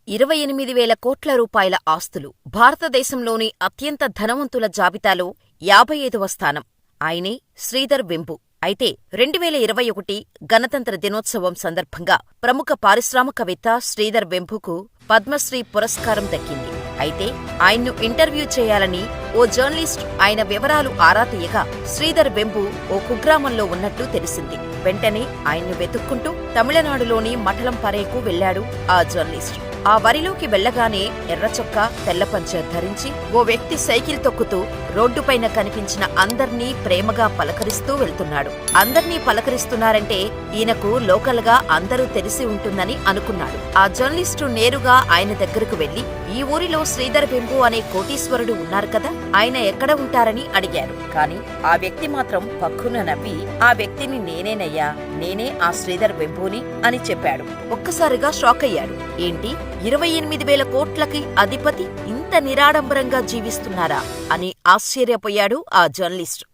28,000 కోట్ల రూపాయల ఆస్తులు. భారతదేశంలోని అత్యంత ధనవంతుల జాబితాలో 55వ స్థానం. ఆయనే శ్రీధర్ వెంబు. అయితే 2021 గణతంత్ర దినోత్సవం సందర్భంగా ప్రముఖ పారిశ్రామికవేత్త శ్రీధర్ వెంబుకు పద్మశ్రీ పురస్కారం దక్కింది. అయితే ఆయన్ను ఇంటర్వ్యూ చేయాలని ఓ జర్నలిస్ట్ ఆయన వివరాలు ఆరా తీయగా శ్రీధర్ వెంబు ఓ కుగ్రామంలో ఉన్నట్టు తెలిసింది. వెంటనే ఆయన్ను వెతుక్కుంటూ తమిళనాడులోని మఠలంపరేకు వెళ్లాడు ఆ జర్నలిస్ట్. ఆ వరిలోకి వెళ్లగానే ఎర్రచొక్కా, తెల్లపంచ ధరించి ఓ వ్యక్తి సైకిల్ తొక్కుతూ రోడ్డుపైన కనిపించిన అందర్నీ ప్రేమగా పలకరిస్తూ వెళ్తున్నాడు. అందర్నీ పలకరిస్తున్నారంటే ఈయనకు లోకల్గా అందరూ తెలిసి ఉంటుందని అనుకున్నాడు. ఆ జర్నలిస్టు నేరుగా ఆయన దగ్గరకు వెళ్లి, ఈ ఊరిలో శ్రీధర్ వెంబు అనే కోటీశ్వరుడు ఉన్నారు కదా, ఆయన ఎక్కడ ఉంటారని అడిగారు. కాని ఆ వ్యక్తి మాత్రం పక్కున నవ్వి, ఆ వ్యక్తిని నేనేనయ్యా, నేనే ఆ శ్రీధర్ వెంబుని అని చెప్పాడు. ఒక్కసారిగా షాక్ అయ్యాడు. ఏంటి, 28,000 కోట్లకి అధిపతి ఇంత నిరాడంబరంగా జీవిస్తున్నారా అని ఆశ్చర్యపోయాడు ఆ జర్నలిస్టు.